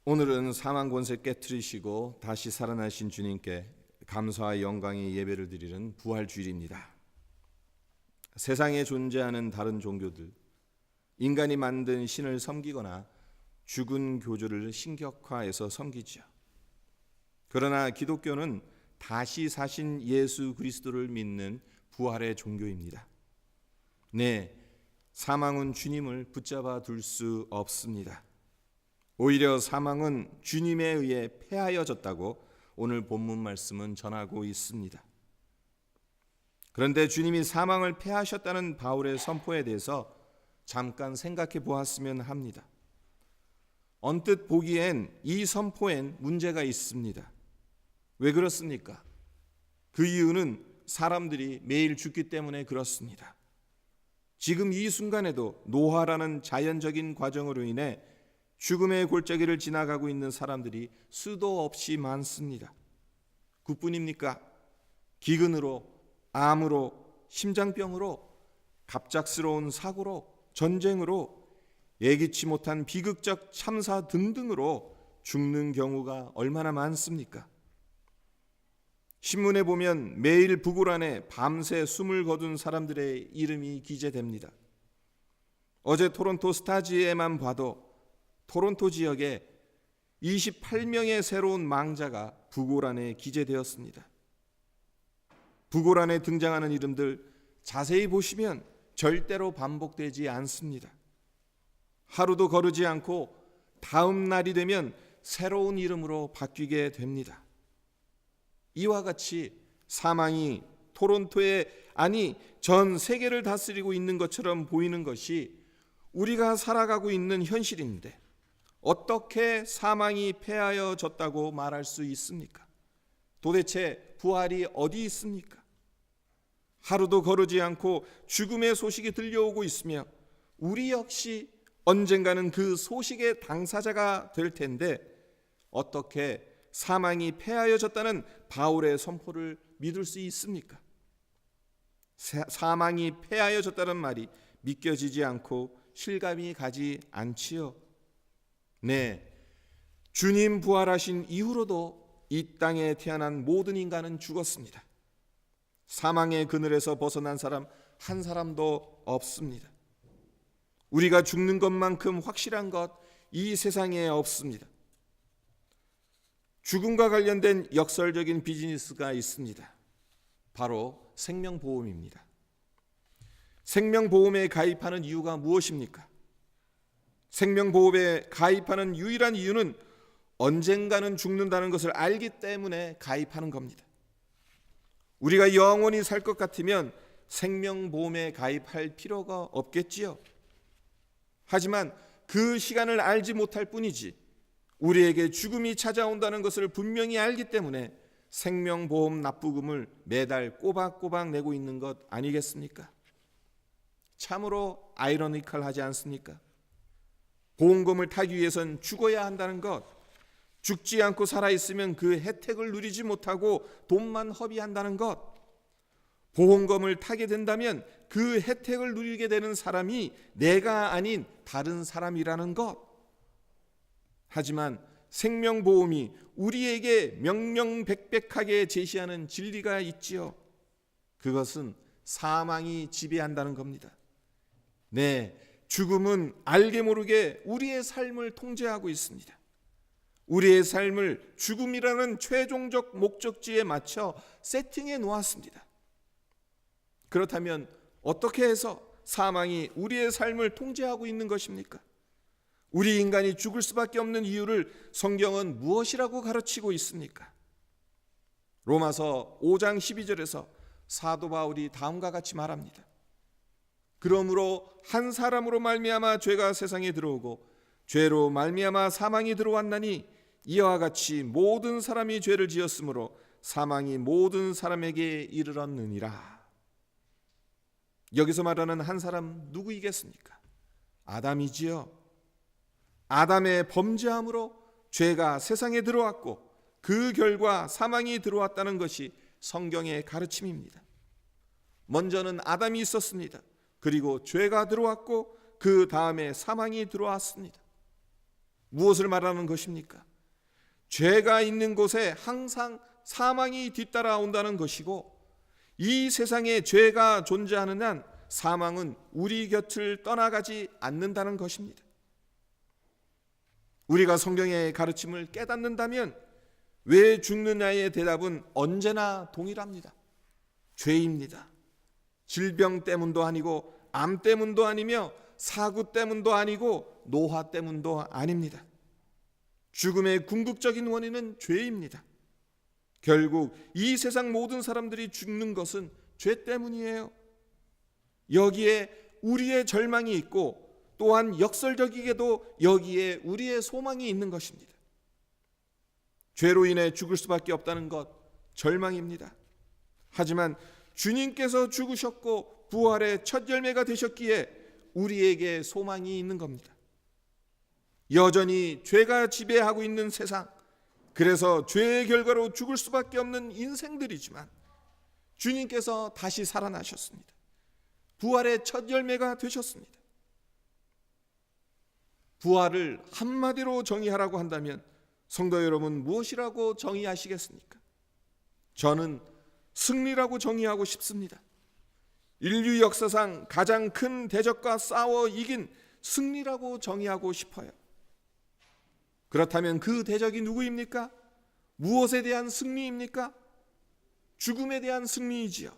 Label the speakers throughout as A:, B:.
A: 오늘은 사망 권세 깨트리시고 다시 살아나신 주님께 감사와 영광의 예배를 드리는 부활 주일입니다. 세상에 존재하는 다른 종교들, 인간이 만든 신을 섬기거나 죽은 교주를 신격화해서 섬기죠. 그러나 기독교는 다시 사신 예수 그리스도를 믿는 부활의 종교입니다. 네, 사망은 주님을 붙잡아 둘 수 없습니다. 오히려 사망은 주님에 의해 패하여졌다고 오늘 본문 말씀은 전하고 있습니다. 그런데 주님이 사망을 패하셨다는 바울의 선포에 대해서 잠깐 생각해 보았으면 합니다. 언뜻 보기엔 이 선포엔 문제가 있습니다. 왜 그렇습니까? 그 이유는 사람들이 매일 죽기 때문에 그렇습니다. 지금 이 순간에도 노화라는 자연적인 과정으로 인해 죽음의 골짜기를 지나가고 있는 사람들이 수도 없이 많습니다. 그뿐입니까? 기근으로, 암으로, 심장병으로, 갑작스러운 사고로, 전쟁으로, 예기치 못한 비극적 참사 등등으로 죽는 경우가 얼마나 많습니까? 신문에 보면 매일 부골 안에 밤새 숨을 거둔 사람들의 이름이 기재됩니다. 어제 토론토 스타지에만 봐도 토론토 지역에 28명의 새로운 망자가 부골 안에 기재되었습니다. 부골 안에 등장하는 이름들 자세히 보시면 절대로 반복되지 않습니다. 하루도 거르지 않고 다음 날이 되면 새로운 이름으로 바뀌게 됩니다. 이와 같이 사망이 토론토에 아니 전 세계를 다스리고 있는 것처럼 보이는 것이 우리가 살아가고 있는 현실인데 어떻게 사망이 패하여졌다고 말할 수 있습니까? 도대체 부활이 어디 있습니까? 하루도 거르지 않고 죽음의 소식이 들려오고 있으며 우리 역시 언젠가는 그 소식의 당사자가 될 텐데 어떻게 사망이 패하여졌다는 바울의 선포를 믿을 수 있습니까? 사망이 패하여졌다는 말이 믿겨지지 않고 실감이 가지 않지요. 네, 주님 부활하신 이후로도 이 땅에 태어난 모든 인간은 죽었습니다. 사망의 그늘에서 벗어난 사람 한 사람도 없습니다. 우리가 죽는 것만큼 확실한 것 이 세상에 없습니다. 죽음과 관련된 역설적인 비즈니스가 있습니다. 바로 생명보험입니다. 생명보험에 가입하는 이유가 무엇입니까? 생명보험에 가입하는 유일한 이유는 언젠가는 죽는다는 것을 알기 때문에 가입하는 겁니다. 우리가 영원히 살 것 같으면 생명보험에 가입할 필요가 없겠지요. 하지만 그 시간을 알지 못할 뿐이지 우리에게 죽음이 찾아온다는 것을 분명히 알기 때문에 생명보험 납부금을 매달 꼬박꼬박 내고 있는 것 아니겠습니까? 참으로 아이러니컬하지 않습니까? 보험금을 타기 위해선 죽어야 한다는 것, 죽지 않고 살아있으면 그 혜택을 누리지 못하고 돈만 허비한다는 것, 보험금을 타게 된다면 그 혜택을 누리게 되는 사람이 내가 아닌 다른 사람이라는 것. 하지만 생명보험이 우리에게 명명백백하게 제시하는 진리가 있지요. 그것은 사망이 지배한다는 겁니다. 네, 죽음은 알게 모르게 우리의 삶을 통제하고 있습니다. 우리의 삶을 죽음이라는 최종적 목적지에 맞춰 세팅해 놓았습니다. 그렇다면 어떻게 해서 사망이 우리의 삶을 통제하고 있는 것입니까? 우리 인간이 죽을 수밖에 없는 이유를 성경은 무엇이라고 가르치고 있습니까? 로마서 5장 12절에서 사도 바울이 다음과 같이 말합니다. 그러므로 한 사람으로 말미암아 죄가 세상에 들어오고 죄로 말미암아 사망이 들어왔나니 이와 같이 모든 사람이 죄를 지었으므로 사망이 모든 사람에게 이르렀느니라. 여기서 말하는 한 사람 누구이겠습니까? 아담이지요. 아담의 범죄함으로 죄가 세상에 들어왔고 그 결과 사망이 들어왔다는 것이 성경의 가르침입니다. 먼저는 아담이 있었습니다. 그리고 죄가 들어왔고 그 다음에 사망이 들어왔습니다. 무엇을 말하는 것입니까? 죄가 있는 곳에 항상 사망이 뒤따라온다는 것이고, 이 세상에 죄가 존재하는 한 사망은 우리 곁을 떠나가지 않는다는 것입니다. 우리가 성경의 가르침을 깨닫는다면 왜 죽느냐의 대답은 언제나 동일합니다. 죄입니다. 질병 때문도 아니고 암 때문도 아니며 사고 때문도 아니고 노화 때문도 아닙니다. 죽음의 궁극적인 원인은 죄입니다. 결국 이 세상 모든 사람들이 죽는 것은 죄 때문이에요. 여기에 우리의 절망이 있고, 또한 역설적이게도 여기에 우리의 소망이 있는 것입니다. 죄로 인해 죽을 수밖에 없다는 것, 절망입니다. 하지만 주님께서 죽으셨고 부활의 첫 열매가 되셨기에 우리에게 소망이 있는 겁니다. 여전히 죄가 지배하고 있는 세상, 그래서 죄의 결과로 죽을 수밖에 없는 인생들이지만 주님께서 다시 살아나셨습니다. 부활의 첫 열매가 되셨습니다. 부활을 한마디로 정의하라고 한다면 성도 여러분, 무엇이라고 정의하시겠습니까? 저는 승리라고 정의하고 싶습니다. 인류 역사상 가장 큰 대적과 싸워 이긴 승리라고 정의하고 싶어요. 그렇다면 그 대적이 누구입니까? 무엇에 대한 승리입니까? 죽음에 대한 승리이지요.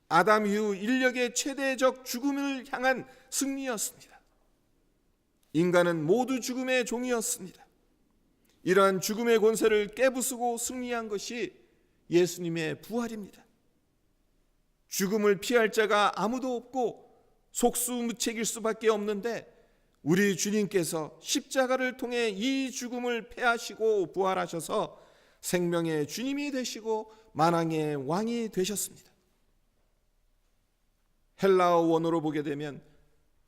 A: 아담 이후 인력의 최대적 죽음을 향한 승리였습니다. 인간은 모두 죽음의 종이었습니다. 이러한 죽음의 권세를 깨부수고 승리한 것이 예수님의 부활입니다. 죽음을 피할 자가 아무도 없고 속수무책일 수밖에 없는데, 우리 주님께서 십자가를 통해 이 죽음을 패하시고 부활하셔서 생명의 주님이 되시고 만왕의 왕이 되셨습니다. 헬라어 원어로 보게 되면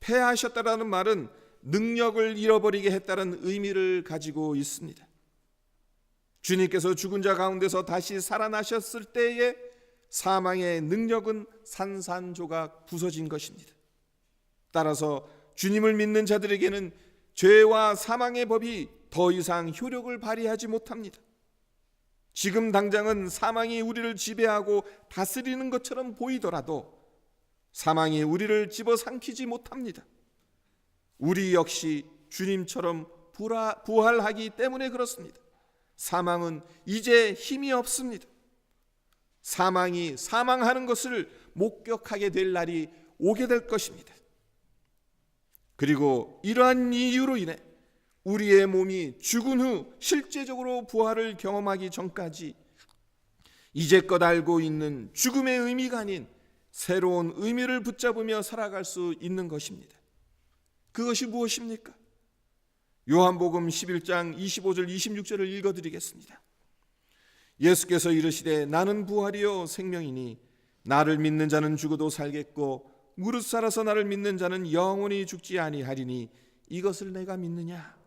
A: 패하셨다라는 말은 능력을 잃어버리게 했다는 의미를 가지고 있습니다. 주님께서 죽은 자 가운데서 다시 살아나셨을 때에 사망의 능력은 산산조각 부서진 것입니다. 따라서 주님을 믿는 자들에게는 죄와 사망의 법이 더 이상 효력을 발휘하지 못합니다. 지금 당장은 사망이 우리를 지배하고 다스리는 것처럼 보이더라도 사망이 우리를 집어삼키지 못합니다. 우리 역시 주님처럼 부활하기 때문에 그렇습니다. 사망은 이제 힘이 없습니다. 사망이 사망하는 것을 목격하게 될 날이 오게 될 것입니다. 그리고 이러한 이유로 인해 우리의 몸이 죽은 후 실제적으로 부활을 경험하기 전까지 이제껏 알고 있는 죽음의 의미가 아닌 새로운 의미를 붙잡으며 살아갈 수 있는 것입니다. 그것이 무엇입니까? 요한복음 11장 25절 26절을 읽어드리겠습니다. 예수께서 이르시되 나는 부활이요 생명이니 나를 믿는 자는 죽어도 살겠고 무릇 살아서 나를 믿는 자는 영원히 죽지 아니하리니 이것을 내가 믿느냐?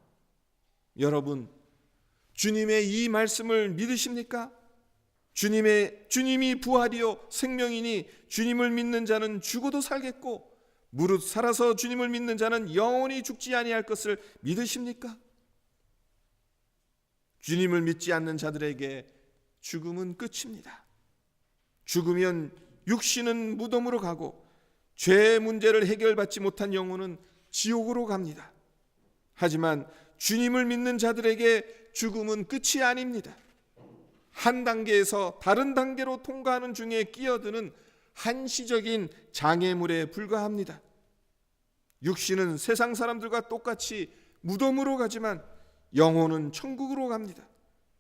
A: 여러분, 주님의 이 말씀을 믿으십니까? 주님이 부활이요 생명이니 주님을 믿는 자는 죽어도 살겠고 무릇 살아서 주님을 믿는 자는 영원히 죽지 아니할 것을 믿으십니까? 주님을 믿지 않는 자들에게 죽음은 끝입니다. 죽으면 육신은 무덤으로 가고 죄의 문제를 해결받지 못한 영혼은 지옥으로 갑니다. 하지만 주님을 믿는 자들에게 죽음은 끝이 아닙니다. 한 단계에서 다른 단계로 통과하는 중에 끼어드는 한시적인 장애물에 불과합니다. 육신은 세상 사람들과 똑같이 무덤으로 가지만 영혼은 천국으로 갑니다.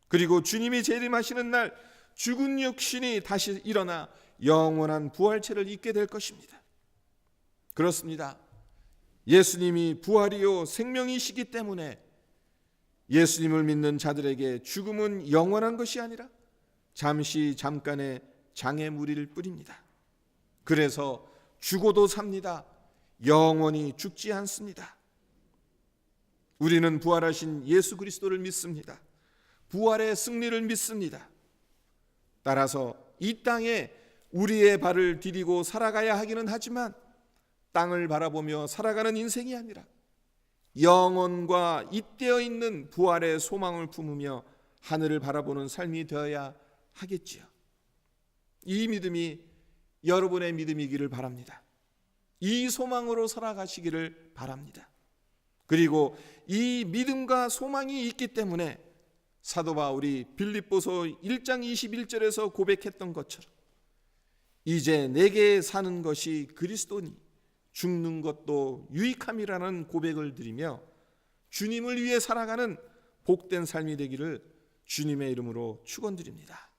A: 그리고 주님이 재림하시는 날 죽은 육신이 다시 일어나 영원한 부활체를 입게 될 것입니다. 그렇습니다. 예수님이 부활이요 생명이시기 때문에 예수님을 믿는 자들에게 죽음은 영원한 것이 아니라 잠깐의 장애물일 뿐입니다. 그래서 죽어도 삽니다. 영원히 죽지 않습니다. 우리는 부활하신 예수 그리스도를 믿습니다. 부활의 승리를 믿습니다. 따라서 이 땅에 우리의 발을 디디고 살아가야 하기는 하지만 땅을 바라보며 살아가는 인생이 아니라 영원과 잇대어 있는 부활의 소망을 품으며 하늘을 바라보는 삶이 되어야 하겠지요. 이 믿음이 여러분의 믿음이기를 바랍니다. 이 소망으로 살아가시기를 바랍니다. 그리고 이 믿음과 소망이 있기 때문에 사도 바울이 빌립보서 1장 21절에서 고백했던 것처럼 이제 내게 사는 것이 그리스도니 죽는 것도 유익함이라는 고백을 드리며 주님을 위해 살아가는 복된 삶이 되기를 주님의 이름으로 축원드립니다.